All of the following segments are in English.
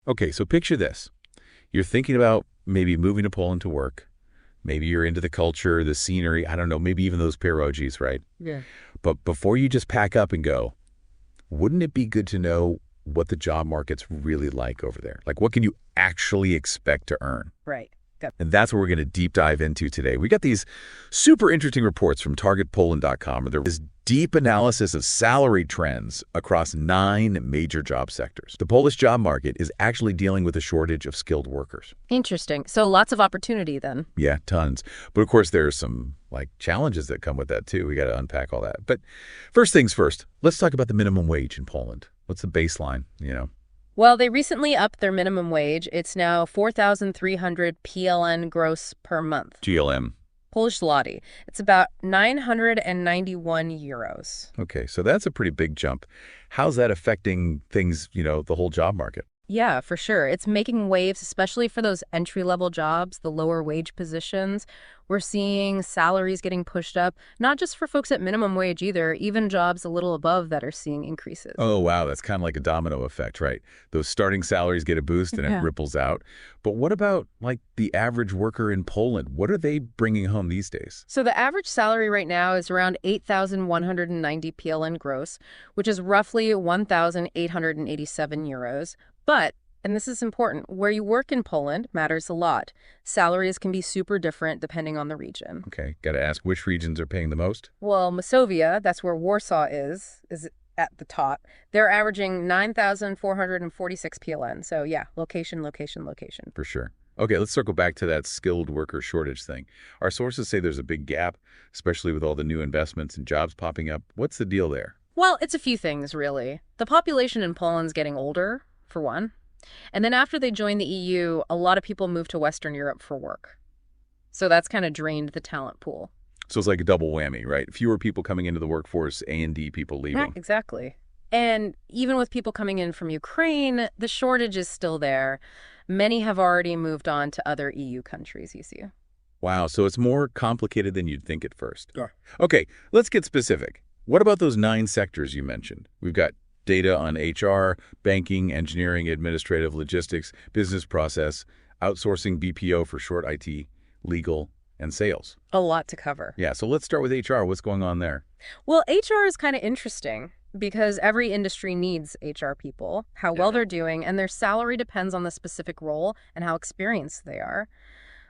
Okay, so picture this. You're thinking about maybe moving to Poland to work. Maybe you're into the culture, the scenery, I don't know, maybe even those pierogies, right? Yeah. But before you just pack up and go, wouldn't it be good to know what the job market's really like over there? Like, what can you actually expect to earn? Right. Got And that's what we're going to deep dive into today. We got these super interesting reports from targetpoland.com. There is deep analysis of salary trends across 9 major job sectors. The Polish job market is actually dealing with a shortage of skilled workers. Interesting. So lots of opportunity then. Yeah, tons. But of course, there's some challenges that come with that too. We got to unpack all that. But first things first, let's talk about the minimum wage in Poland. What's the baseline? Well, they recently upped their minimum wage. It's now 4,300 PLN gross per month. GLM. Polish zloty. It's about 991 euros. Okay, so that's a pretty big jump. How's that affecting things, the whole job market? Yeah, for sure. It's making waves, especially for those entry-level jobs, the lower wage positions. We're seeing salaries getting pushed up, not just for folks at minimum wage either, even jobs a little above that are seeing increases. Oh, wow, that's kind of like a domino effect, right? Those starting salaries get a boost and it Yeah. ripples out. But what about the average worker in Poland? What are they bringing home these days? So the average salary right now is around 8,190 PLN gross, which is roughly 1,887 euros. But, and this is important, where you work in Poland matters a lot. Salaries can be super different depending on the region. Okay, got to ask which regions are paying the most? Well, Masovia, that's where Warsaw is at the top. They're averaging 9,446 PLN. So yeah, location, location, location. For sure. Okay, let's circle back to that skilled worker shortage thing. Our sources say there's a big gap, especially with all the new investments and jobs popping up. What's the deal there? Well, it's a few things, really. The population in Poland's getting older, for one. And then after they joined the EU, a lot of people moved to Western Europe for work. So that's kind of drained the talent pool. So it's like a double whammy, right? Fewer people coming into the workforce, A&D people Yeah, leaving. exactly. And even with people coming in from Ukraine, the shortage is still there. Many have already moved on to other EU countries, you see. Wow, so it's more complicated than you'd think at first. Yeah. Okay, let's get specific. What about those 9 sectors you mentioned? We've got data on HR, banking, engineering, administrative, logistics, business process, outsourcing, BPO for short, IT, legal, and sales. A lot to cover. Yeah, so let's start with HR. What's going on there? Well, HR is kind of interesting because every industry needs HR people, how well they're doing, and their salary depends on the specific role and how experienced they are.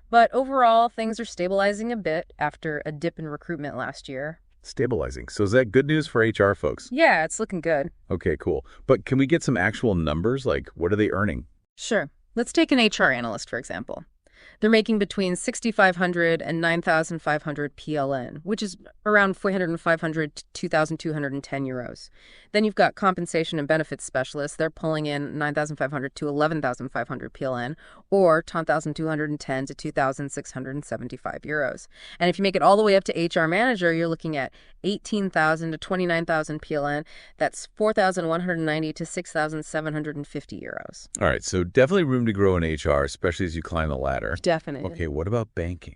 But overall, things are stabilizing a bit after a dip in recruitment last year. Stabilizing. So is that good news for HR folks? Yeah, it's looking good. Okay, cool. But can we get some actual numbers? What are they earning? Sure. Let's take an HR analyst, for example. They're making between 6,500 and 9,500 PLN, which is around 4,500 to 2,210 euros. Then you've got compensation and benefits specialists. They're pulling in 9,500 to 11,500 PLN, or 10,210 to 2,675 euros. And if you make it all the way up to HR manager, you're looking at 18,000 to 29,000 PLN. That's 4,190 to 6,750 euros. All right, so definitely room to grow in HR, especially as you climb the ladder. Definitely. Okay, what about banking?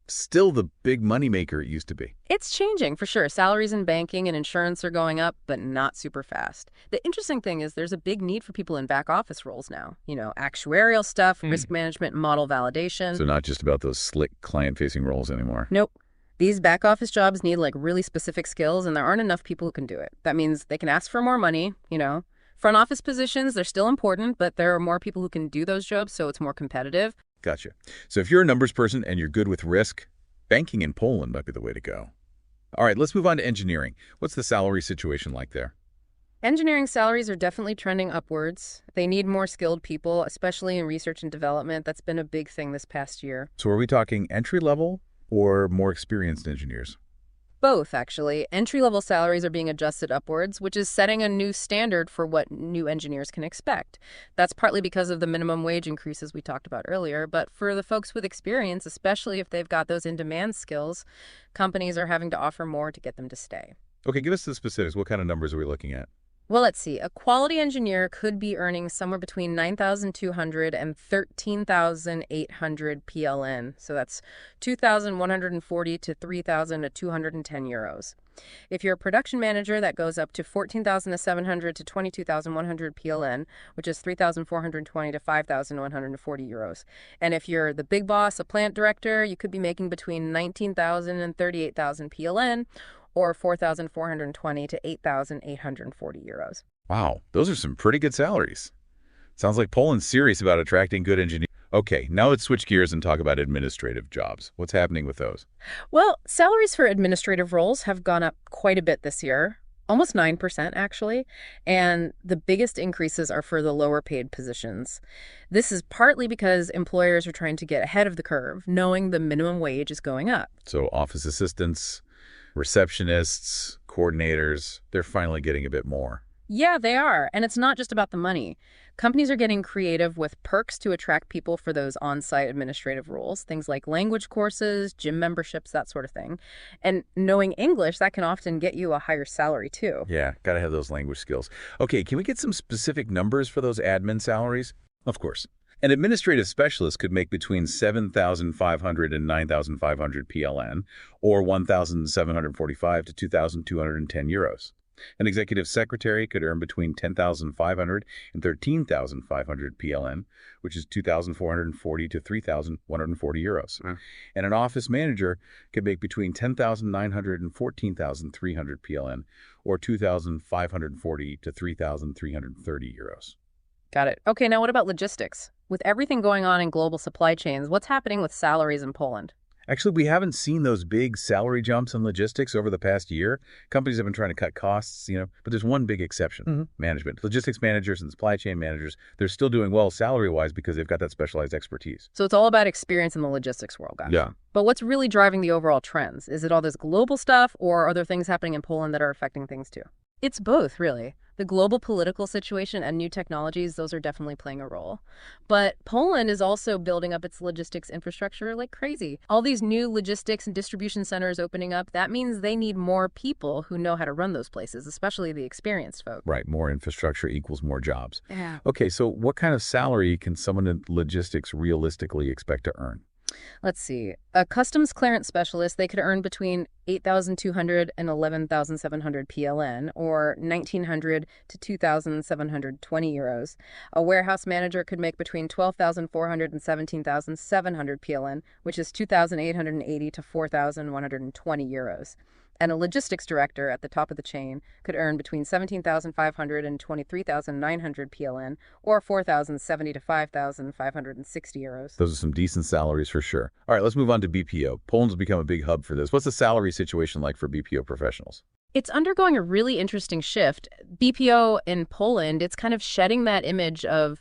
Still the big moneymaker it used to be. It's changing for sure. Salaries in banking and insurance are going up, but not super fast. The interesting thing is there's a big need for people in back office roles now. Actuarial stuff, risk management, model validation. So not just about those slick client-facing roles anymore. Nope. These back office jobs need really specific skills, and there aren't enough people who can do it. That means they can ask for more money, Front office positions, they're still important, but there are more people who can do those jobs, so it's more competitive. Gotcha. So if you're a numbers person and you're good with risk, banking in Poland might be the way to go. All right, let's move on to engineering. What's the salary situation like there? Engineering salaries are definitely trending upwards. They need more skilled people, especially in research and development. That's been a big thing this past year. So are we talking entry level or more experienced engineers? Both, actually. Entry-level salaries are being adjusted upwards, which is setting a new standard for what new engineers can expect. That's partly because of the minimum wage increases we talked about earlier, but for the folks with experience, especially if they've got those in-demand skills, companies are having to offer more to get them to stay. Okay, give us the specifics. What kind of numbers are we looking at? Well, let's see. A quality engineer could be earning somewhere between 9,200 and 13,800 PLN. So that's 2,140 to 3,210 euros. If you're a production manager, that goes up to 14,700 to 22,100 PLN, which is 3,420 to 5,140 euros. And if you're the big boss, a plant director, you could be making between 19,000 and 38,000 PLN, or 4,420 to 8,840 euros. Wow, those are some pretty good salaries. Sounds like Poland's serious about attracting good engineers. Okay, now let's switch gears and talk about administrative jobs. What's happening with those? Well, salaries for administrative roles have gone up quite a bit this year, almost 9% actually, and the biggest increases are for the lower paid positions. This is partly because employers are trying to get ahead of the curve, knowing the minimum wage is going up. So office assistants, receptionists, coordinators, they're finally getting a bit more. Yeah, they are. And it's not just about the money. Companies are getting creative with perks to attract people for those on-site administrative roles, things like language courses, gym memberships, that sort of thing. And knowing English, that can often get you a higher salary too. Yeah, gotta have those language skills. Okay, can we get some specific numbers for those admin salaries? Of course. An administrative specialist could make between 7,500 and 9,500 PLN, or 1,745 to 2,210 euros. An executive secretary could earn between 10,500 and 13,500 PLN, which is 2,440 to 3,140 euros. And an office manager could make between 10,900 and 14,300 PLN, or 2,540 to 3,330 euros. Got it. Okay, now what about logistics? With everything going on in global supply chains, what's happening with salaries in Poland? Actually, we haven't seen those big salary jumps in logistics over the past year. Companies have been trying to cut costs, but there's one big exception, management. Logistics managers and supply chain managers, they're still doing well salary-wise because they've got that specialized expertise. So it's all about experience in the logistics world, guys. Yeah. But what's really driving the overall trends? Is it all this global stuff, or are there things happening in Poland that are affecting things too? It's both, really. The global political situation and new technologies, those are definitely playing a role. But Poland is also building up its logistics infrastructure like crazy. All these new logistics and distribution centers opening up, that means they need more people who know how to run those places, especially the experienced folk. Right, more infrastructure equals more jobs. Yeah. Okay, so what kind of salary can someone in logistics realistically expect to earn? Let's see. A customs clearance specialist, they could earn between 8,200 and 11,700 PLN, or 1,900 to 2,720 euros. A warehouse manager could make between 12,400 and 17,700 PLN, which is 2,880 to 4,120 euros. And a logistics director at the top of the chain could earn between 17,500 and 23,900 PLN, or 4,070 to 5,560 euros. Those are some decent salaries for sure. All right, let's move on to BPO. Poland's become a big hub for this. What's the salary situation like for BPO professionals? It's undergoing a really interesting shift. BPO in Poland, it's kind of shedding that image of,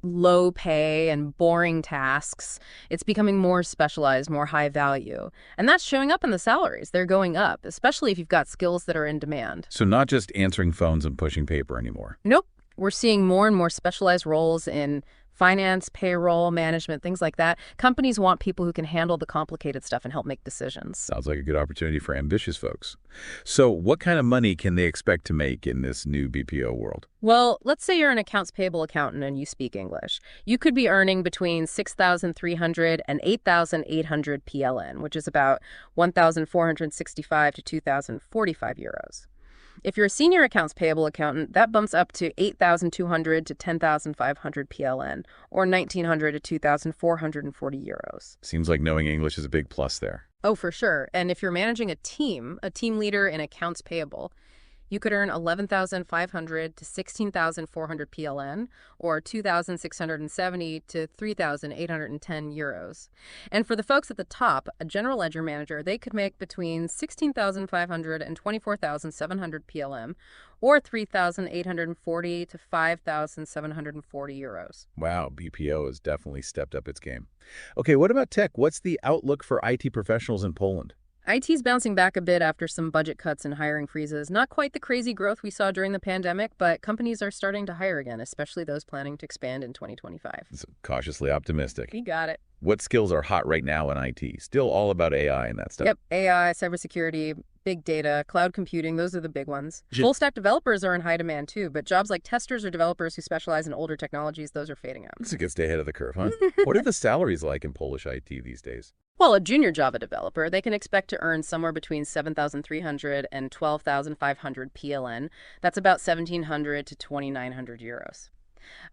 low pay and boring tasks. It's becoming more specialized, more high value. And that's showing up in the salaries. They're going up, especially if you've got skills that are in demand. So not just answering phones and pushing paper anymore. Nope. We're seeing more and more specialized roles in finance, payroll, management, things like that. Companies want people who can handle the complicated stuff and help make decisions. Sounds like a good opportunity for ambitious folks. So what kind of money can they expect to make in this new BPO world? Well, let's say you're an accounts payable accountant and you speak English. You could be earning between 6,300 and 8,800 PLN, which is about 1,465 to 2,045 euros. If you're a senior accounts payable accountant, that bumps up to 8,200 to 10,500 PLN, or 1,900 to 2,440 euros. Seems like knowing English is a big plus there. Oh, for sure. And if you're managing a team leader in accounts payable, you could earn 11,500 to 16,400 PLN, or 2,670 to 3,810 euros. And for the folks at the top, a general ledger manager, they could make between 16,500 and 24,700 PLN, or 3,840 to 5,740 euros. Wow, BPO has definitely stepped up its game. Okay, what about tech? What's the outlook for IT professionals in Poland? IT's bouncing back a bit after some budget cuts and hiring freezes. Not quite the crazy growth we saw during the pandemic, but companies are starting to hire again, especially those planning to expand in 2025. It's cautiously optimistic. You got it. What skills are hot right now in IT? Still all about AI and that stuff. Yep, AI, cybersecurity, big data, cloud computing, those are the big ones. Ju- Full stack developers are in high demand too, but jobs like testers or developers who specialize in older technologies, those are fading out. It's a good stay ahead of the curve, huh? What are the salaries like in Polish IT these days? Well, a junior Java developer, they can expect to earn somewhere between 7,300 and 12,500 PLN. That's about 1,700 to 2,900 euros.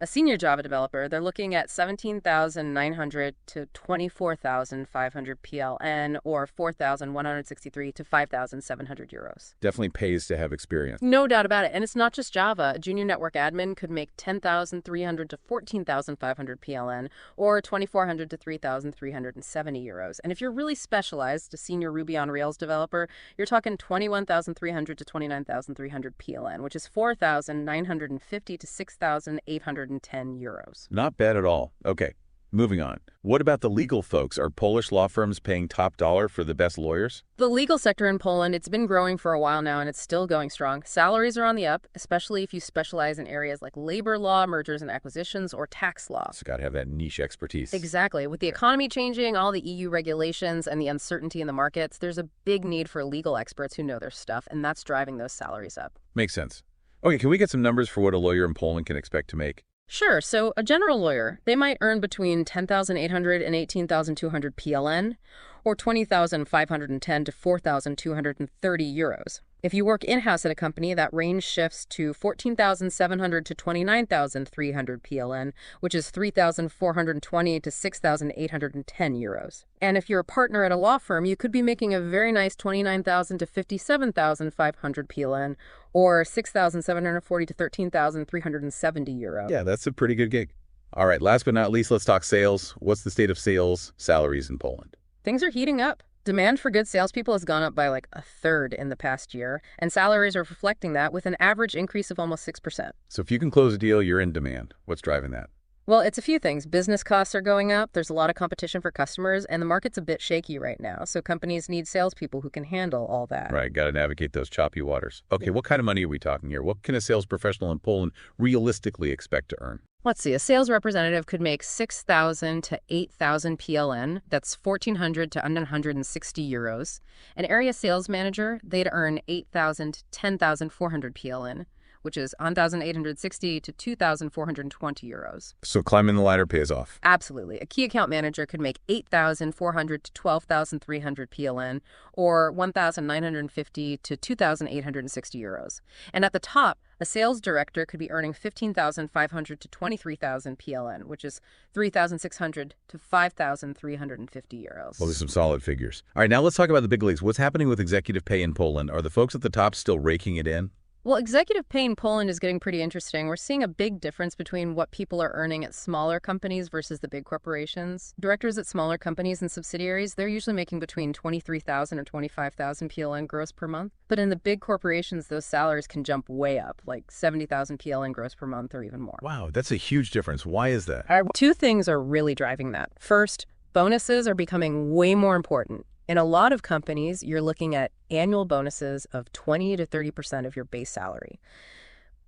A senior Java developer, they're looking at 17,900 to 24,500 PLN or 4,163 to 5,700 euros. Definitely pays to have experience. No doubt about it. And it's not just Java. A junior network admin could make 10,300 to 14,500 PLN or 2,400 to 3,370 euros. And if you're really specialized, a senior Ruby on Rails developer, you're talking 21,300 to 29,300 PLN, which is 4,950 to 6,810 euros. Not bad at all. Okay, moving on. What about the legal folks? Are Polish law firms paying top dollar for the best lawyers? The legal sector in Poland, it's been growing for a while now, and it's still going strong. Salaries are on the up, especially if you specialize in areas like labor law, mergers and acquisitions, or tax law. So got to have that niche expertise. Exactly. With the economy changing, all the EU regulations, and the uncertainty in the markets, there's a big need for legal experts who know their stuff, and that's driving those salaries up. Makes sense. Okay, can we get some numbers for what a lawyer in Poland can expect to make? Sure. So a general lawyer, they might earn between 10,800 and 18,200 PLN or 20,510 to 4,230 euros. If you work in-house at a company, that range shifts to 14,700 to 29,300 PLN, which is 3,420 to 6,810 euros. And if you're a partner at a law firm, you could be making a very nice 29,000 to 57,500 PLN, or 6,740 to 13,370 euros. Yeah, that's a pretty good gig. All right, last but not least, let's talk sales. What's the state of sales salaries in Poland? Things are heating up. Demand for good salespeople has gone up by like a third in the past year, and salaries are reflecting that with an average increase of almost 6%. So if you can close a deal, you're in demand. What's driving that? Well, it's a few things. Business costs are going up, there's a lot of competition for customers, and the market's a bit shaky right now, so companies need salespeople who can handle all that. Right, got to navigate those choppy waters. Okay, what kind of money are we talking here? What can a sales professional in Poland realistically expect to earn? Let's see, a sales representative could make 6,000 to 8,000 PLN. That's 1,400 to 160 euros. An area sales manager, they'd earn 8,000 to 10,400 PLN, which is 1,860 to 2,420 euros. So climbing the ladder pays off. Absolutely. A key account manager could make 8,400 to 12,300 PLN, or 1,950 to 2,860 euros. And at the top, a sales director could be earning 15,500 to 23,000 PLN, which is 3,600 to 5,350 euros. Well, there's some solid figures. All right, now let's talk about the big leagues. What's happening with executive pay in Poland? Are the folks at the top still raking it in? Well, executive pay in Poland is getting pretty interesting. We're seeing a big difference between what people are earning at smaller companies versus the big corporations. Directors at smaller companies and subsidiaries, they're usually making between 23,000 or 25,000 PLN gross per month. But in the big corporations, those salaries can jump way up, like 70,000 PLN gross per month or even more. Wow, that's a huge difference. Why is that? Two things are really driving that. First, bonuses are becoming way more important. In a lot of companies, you're looking at annual bonuses of 20 to 30% of your base salary.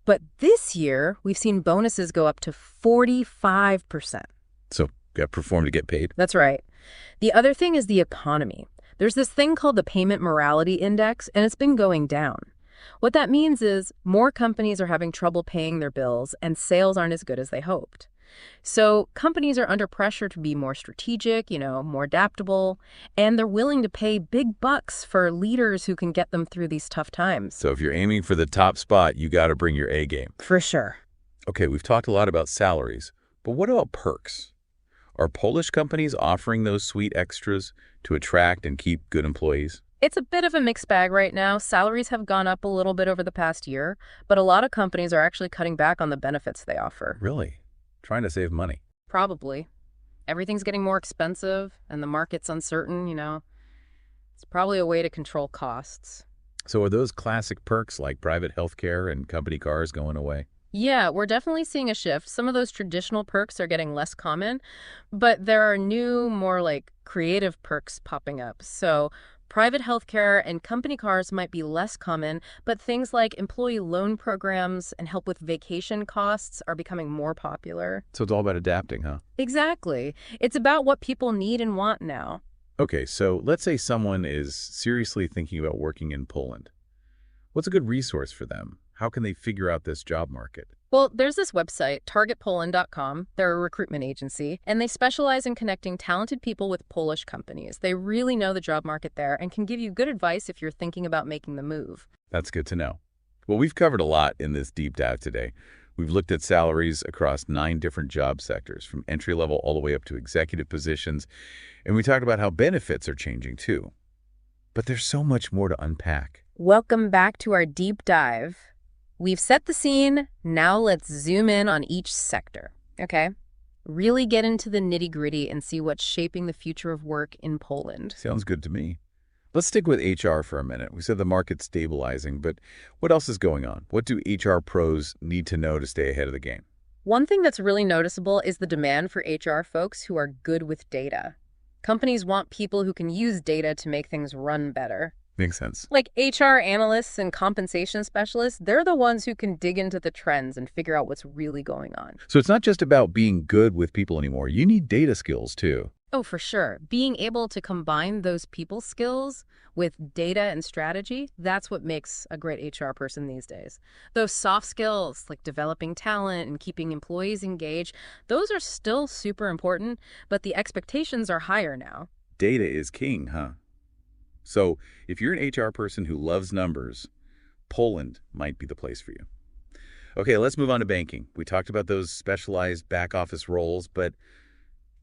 But this year, we've seen bonuses go up to 45%. So, got to perform to get paid? That's right. The other thing is the economy. There's this thing called the Payment Morality Index, and it's been going down. What that means is more companies are having trouble paying their bills, and sales aren't as good as they hoped. So companies are under pressure to be more strategic, more adaptable, and they're willing to pay big bucks for leaders who can get them through these tough times. So if you're aiming for the top spot, you got to bring your A game. For sure. Okay, we've talked a lot about salaries, but what about perks? Are Polish companies offering those sweet extras to attract and keep good employees? It's a bit of a mixed bag right now. Salaries have gone up a little bit over the past year, but a lot of companies are actually cutting back on the benefits they offer. Really? Trying to save money? Probably. Everything's getting more expensive and the market's uncertain, It's probably a way to control costs. So are those classic perks like private health care and company cars going away? Yeah, we're definitely seeing a shift. Some of those traditional perks are getting less common, but there are new, more like creative perks popping up. So Private healthcare and company cars might be less common, but things like employee loan programs and help with vacation costs are becoming more popular. So it's all about adapting, huh? Exactly. It's about what people need and want now. Okay, so let's say someone is seriously thinking about working in Poland. What's a good resource for them? How can they figure out this job market? Well, there's this website, targetpoland.com. They're a recruitment agency, and they specialize in connecting talented people with Polish companies. They really know the job market there and can give you good advice if you're thinking about making the move. That's good to know. Well, we've covered a lot in this deep dive today. We've looked at salaries across 9 different job sectors, from entry level all the way up to executive positions, and we talked about how benefits are changing too. But there's so much more to unpack. Welcome back to our deep dive. We've set the scene. Now let's zoom in on each sector, okay? Really get into the nitty-gritty and see what's shaping the future of work in Poland. Sounds good to me. Let's stick with HR for a minute. We said the market's stabilizing, but what else is going on? What do HR pros need to know to stay ahead of the game? One thing that's really noticeable is the demand for HR folks who are good with data. Companies want people who can use data to make things run better. Makes sense. Like HR analysts and compensation specialists, they're the ones who can dig into the trends and figure out what's really going on. So it's not just about being good with people anymore. You need data skills too. Oh, for sure. Being able to combine those people skills with data and strategy, that's what makes a great HR person these days. Those soft skills, like developing talent and keeping employees engaged, those are still super important, but the expectations are higher now. Data is king, huh? So if you're an HR person who loves numbers, Poland might be the place for you. Okay, let's move on to banking. We talked about those specialized back office roles, but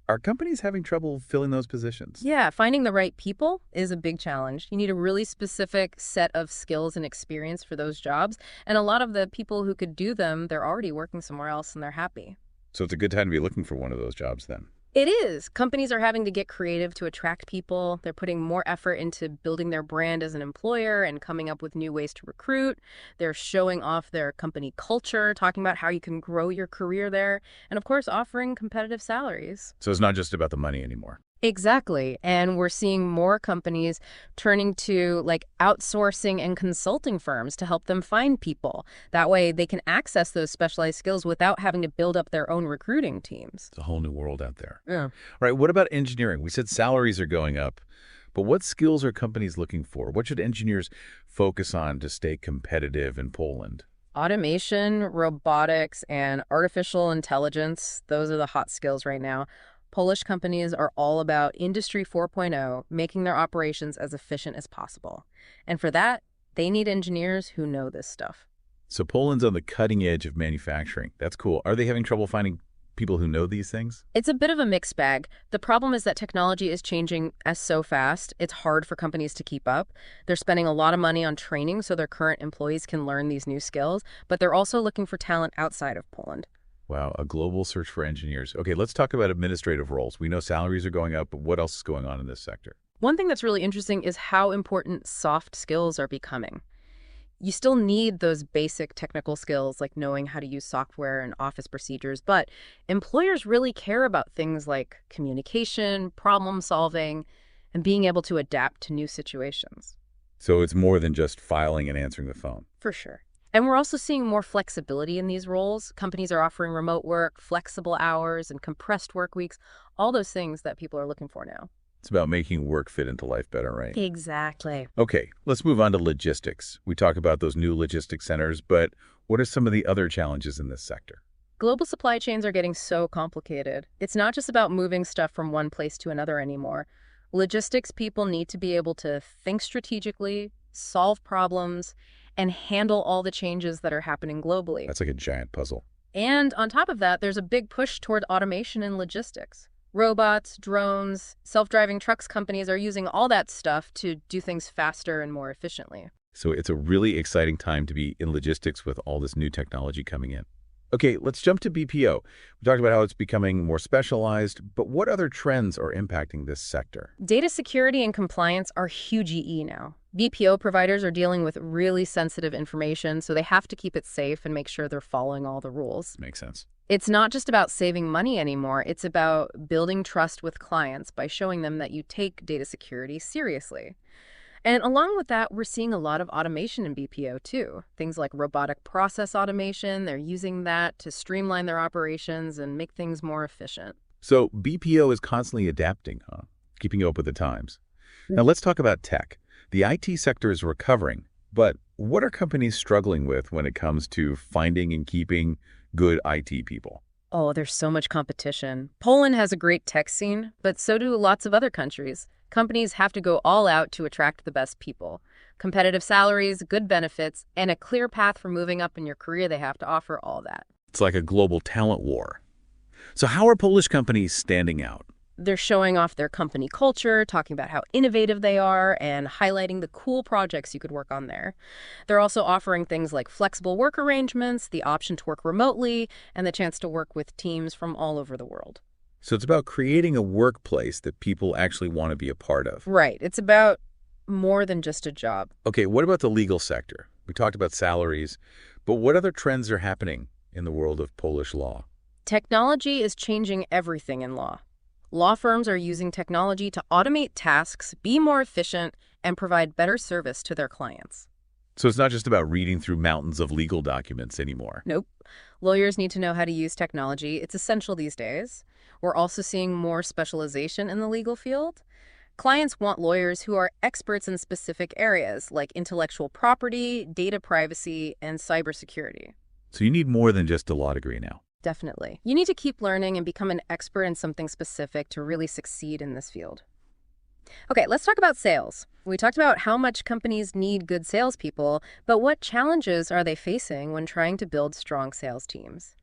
are companies having trouble filling those positions? Yeah, finding the right people is a big challenge. You need a really specific set of skills and experience for those jobs, and a lot of the people who could do them, they're already working somewhere else and they're happy. So it's a good time to be looking for one of those jobs then. It is. Companies are having to get creative to attract people. They're putting more effort into building their brand as an employer and coming up with new ways to recruit. They're showing off their company culture, talking about how you can grow your career there, and of course, offering competitive salaries. So it's not just about the money anymore. Exactly. And we're seeing more companies turning to like outsourcing and consulting firms to help them find people. That way they can access those specialized skills without having to build up their own recruiting teams. It's a whole new world out there. Yeah. All right, what about engineering? We said salaries are going up, but what skills are companies looking for? What should engineers focus on to stay competitive in Poland? Automation, robotics, and artificial intelligence, those are the hot skills right now. Polish companies are all about Industry 4.0, making their operations as efficient as possible. And for that, they need engineers who know this stuff. So Poland's on the cutting edge of manufacturing. That's cool. Are they having trouble finding people who know these things? It's a bit of a mixed bag. The problem is that technology is changing so fast, it's hard for companies to keep up. They're spending a lot of money on training so their current employees can learn these new skills, but they're also looking for talent outside of Poland. Wow, a global search for engineers. Okay, let's talk about administrative roles. We know salaries are going up, but what else is going on in this sector? One thing that's really interesting is how important soft skills are becoming. You still need those basic technical skills like knowing how to use software and office procedures, but employers really care about things like communication, problem solving, and being able to adapt to new situations. So it's more than just filing and answering the phone. For sure. And we're also seeing more flexibility in these roles. Companies are offering remote work, flexible hours, and compressed work weeks, all those things that people are looking for now. It's about making work fit into life better, right? Exactly. Okay, let's move on to logistics. We talk about those new logistics centers, but what are some of the other challenges in this sector? Global supply chains are getting so complicated. It's not just about moving stuff from one place to another anymore. Logistics people need to be able to think strategically, solve problems, and handle all the changes that are happening globally. That's like a giant puzzle. And on top of that, there's a big push toward automation in logistics. Robots, drones, self-driving trucks companies are using all that stuff to do things faster and more efficiently. So it's a really exciting time to be in logistics with all this new technology coming in. Okay, let's jump to BPO. We talked about how it's becoming more specialized, but what other trends are impacting this sector? Data security and compliance are huge now. BPO providers are dealing with really sensitive information, so they have to keep it safe and make sure they're following all the rules. Makes sense. It's not just about saving money anymore. It's about building trust with clients by showing them that you take data security seriously. And along with that, we're seeing a lot of automation in BPO too. Things like robotic process automation, they're using that to streamline their operations and make things more efficient. So BPO is constantly adapting, huh? Keeping up with the times. Now let's talk about tech. The IT sector is recovering, but what are companies struggling with when it comes to finding and keeping good IT people? Oh, there's so much competition. Poland has a great tech scene, but so do lots of other countries. Companies have to go all out to attract the best people. Competitive salaries, good benefits, and a clear path for moving up in your career, they have to offer all that. It's like a global talent war. So how are Polish companies standing out? They're showing off their company culture, talking about how innovative they are, and highlighting the cool projects you could work on there. They're also offering things like flexible work arrangements, the option to work remotely, and the chance to work with teams from all over the world. So it's about creating a workplace that people actually want to be a part of. Right. It's about more than just a job. Okay, what about the legal sector? We talked about salaries, but what other trends are happening in the world of Polish law? Technology is changing everything in law. Law firms are using technology to automate tasks, be more efficient, and provide better service to their clients. So it's not just about reading through mountains of legal documents anymore. Nope. Lawyers need to know how to use technology. It's essential these days. We're also seeing more specialization in the legal field. Clients want lawyers who are experts in specific areas like intellectual property, data privacy, and cybersecurity. So you need more than just a law degree now. Definitely. You need to keep learning and become an expert in something specific to really succeed in this field. Okay, let's talk about sales. We talked about how much companies need good salespeople, but what challenges are they facing when trying to build strong sales teams?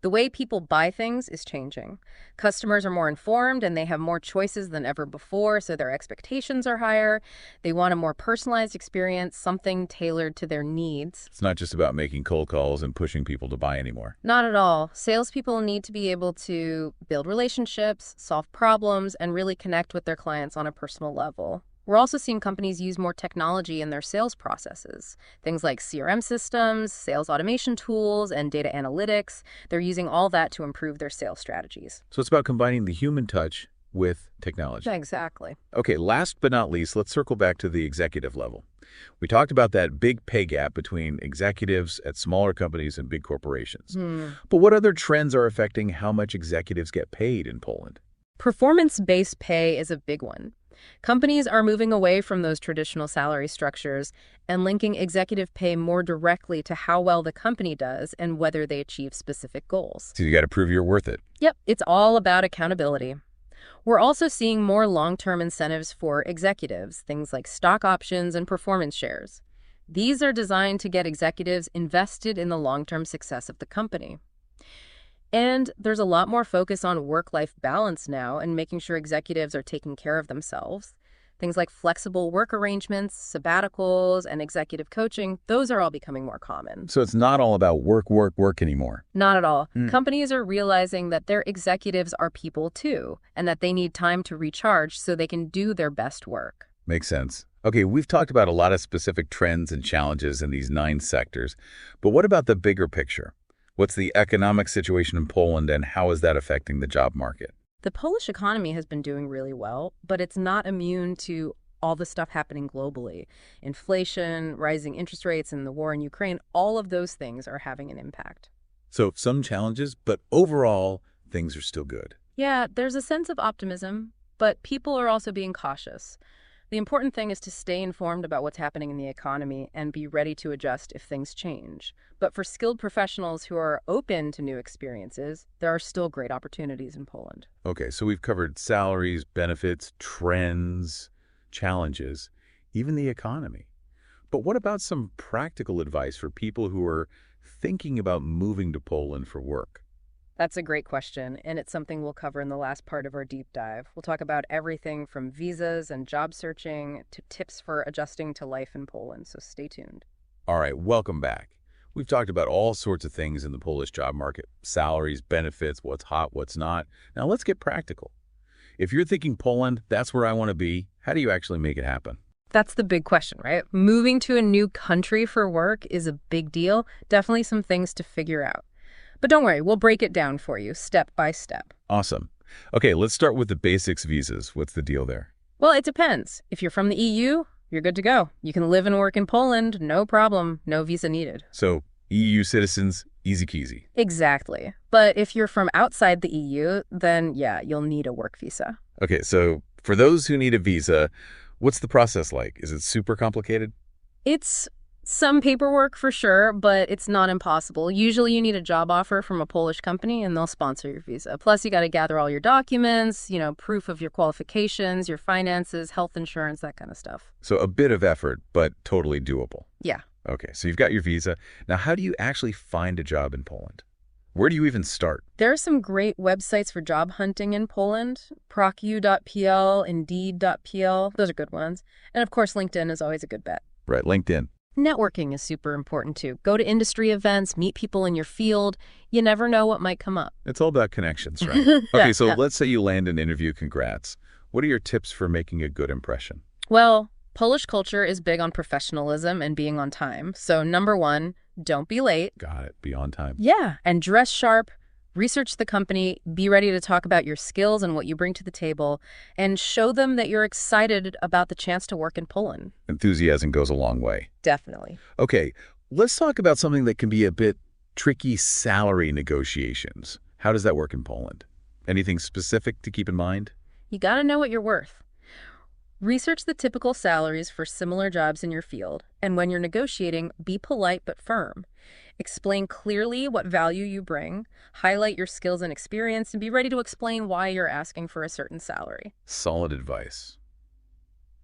The way people buy things is changing. Customers are more informed and they have more choices than ever before, so their expectations are higher. They want a more personalized experience, something tailored to their needs. It's not just about making cold calls and pushing people to buy anymore. Not at all. Salespeople need to be able to build relationships, solve problems, and really connect with their clients on a personal level. We're also seeing companies use more technology in their sales processes. Things like CRM systems, sales automation tools, and data analytics. They're using all that to improve their sales strategies. So it's about combining the human touch with technology. Exactly. Okay, last but not least, let's circle back to the executive level. We talked about that big pay gap between executives at smaller companies and big corporations. But what other trends are affecting how much executives get paid in Poland? Performance-based pay is a big one. Companies are moving away from those traditional salary structures and linking executive pay more directly to how well the company does and whether they achieve specific goals. So you got to prove you're worth it. Yep, it's all about accountability. We're also seeing more long-term incentives for executives, things like stock options and performance shares. These are designed to get executives invested in the long-term success of the company. And there's a lot more focus on work-life balance now and making sure executives are taking care of themselves. Things like flexible work arrangements, sabbaticals, and executive coaching, those are all becoming more common. So it's not all about work, work, work anymore. Not at all. Companies are realizing that their executives are people too, and that they need time to recharge so they can do their best work. Makes sense. Okay, we've talked about a lot of specific trends and challenges in these 9 sectors, but what about the bigger picture? What's the economic situation in Poland and how is that affecting the job market? The Polish economy has been doing really well, but it's not immune to all the stuff happening globally. Inflation, rising interest rates, and the war in Ukraine, all of those things are having an impact. So some challenges, but overall, things are still good. Yeah, there's a sense of optimism, but people are also being cautious. The important thing is to stay informed about what's happening in the economy and be ready to adjust if things change. But for skilled professionals who are open to new experiences, there are still great opportunities in Poland. Okay, so we've covered salaries, benefits, trends, challenges, even the economy. But what about some practical advice for people who are thinking about moving to Poland for work? That's a great question, and it's something we'll cover in the last part of our deep dive. We'll talk about everything from visas and job searching to tips for adjusting to life in Poland, so stay tuned. All right, welcome back. We've talked about all sorts of things in the Polish job market, salaries, benefits, what's hot, what's not. Now let's get practical. If you're thinking Poland, that's where I want to be, how do you actually make it happen? That's the big question, right? Moving to a new country for work is a big deal. Definitely some things to figure out. But don't worry, we'll break it down for you step by step. Awesome. Okay, let's start with the basics visas. What's the deal there? Well, it depends. If you're from the EU, You're good to go. You can live and work in Poland, no problem, no visa needed. So EU citizens, easy peasy. Exactly. But if you're from outside the EU, then yeah, you'll need a work visa. Okay, so for those who need a visa, what's the process like? Is it super complicated? It's some paperwork for sure, but it's not impossible. Usually you need a job offer from a Polish company and they'll sponsor your visa. Plus you got to gather all your documents, proof of your qualifications, your finances, health insurance, that kind of stuff. So a bit of effort, but totally doable. Yeah. Okay, so you've got your visa. Now, how do you actually find a job in Poland? Where do you even start? There are some great websites for job hunting in Poland. Procu.pl, Indeed.pl, those are good ones. And of course, LinkedIn is always a good bet. Right, LinkedIn. Networking is super important too. Go to industry events, meet people in your field. You never know what might come up. It's all about connections, right? Okay, so Yeah. let's say you land an interview. Congrats. What are your tips for making a good impression? Well, Polish culture is big on professionalism and being on time. So number one, don't be late. Got it. Be on time. Yeah. And dress sharp. Research the company. Be ready to talk about your skills and what you bring to the table. And show them that you're excited about the chance to work in Poland. Enthusiasm goes a long way. Definitely. Okay, let's talk about something that can be a bit tricky: salary negotiations. How does that work in Poland? Anything specific to keep in mind? You got to know what you're worth. Research the typical salaries for similar jobs in your field, and when you're negotiating, be polite but firm. Explain clearly what value you bring, highlight your skills and experience, and be ready to explain why you're asking for a certain salary. Solid advice.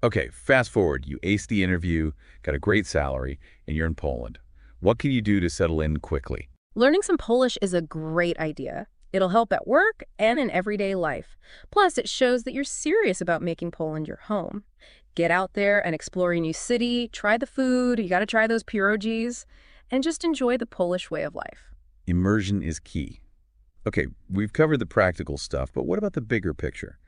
Okay, fast forward. You aced the interview, got a great salary, and you're in Poland. What can you do to settle in quickly? Learning some Polish is a great idea. It'll help at work and in everyday life. Plus, it shows that you're serious about making Poland your home. Get out there and explore a new city, try the food, you gotta try those pierogies, and just enjoy the Polish way of life. Immersion is key. Okay, we've covered the practical stuff, but what about the bigger picture?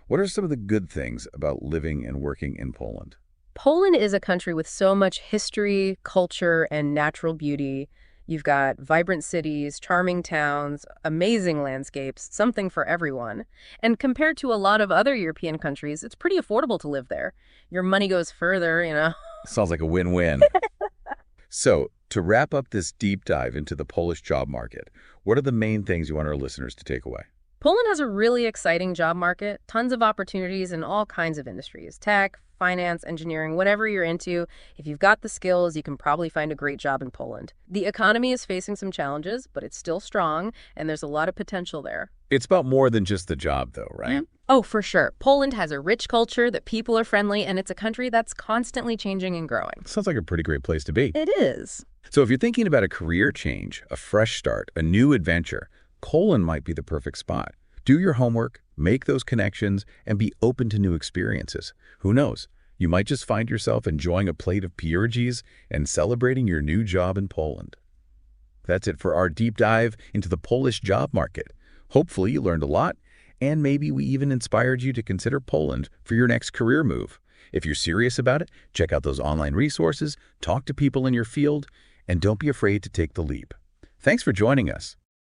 What are some of the good things about living and working in Poland? Poland is a country with so much history, culture, and natural beauty. You've got vibrant cities, charming towns, amazing landscapes, something for everyone. And compared to a lot of other European countries, it's pretty affordable to live there. Your money goes further. Sounds like a win-win. So, to wrap up this deep dive into the Polish job market, what are the main things you want our listeners to take away? Poland has a really exciting job market, tons of opportunities in all kinds of industries, tech, finance, engineering, whatever you're into. If you've got the skills, you can probably find a great job in Poland. The economy is facing some challenges, but it's still strong, and there's a lot of potential there. It's about more than just the job, though, right? Oh, for sure. Poland has a rich culture, that people are friendly, and it's a country that's constantly changing and growing. Sounds like a pretty great place to be. It is. So if you're thinking about a career change, a fresh start, a new adventure, Poland might be the perfect spot. Do your homework, make those connections, and be open to new experiences. Who knows? You might just find yourself enjoying a plate of pierogies and celebrating your new job in Poland. That's it for our deep dive into the Polish job market. Hopefully you learned a lot, and maybe we even inspired you to consider Poland for your next career move. If you're serious about it, check out those online resources, talk to people in your field, and don't be afraid to take the leap. Thanks for joining us.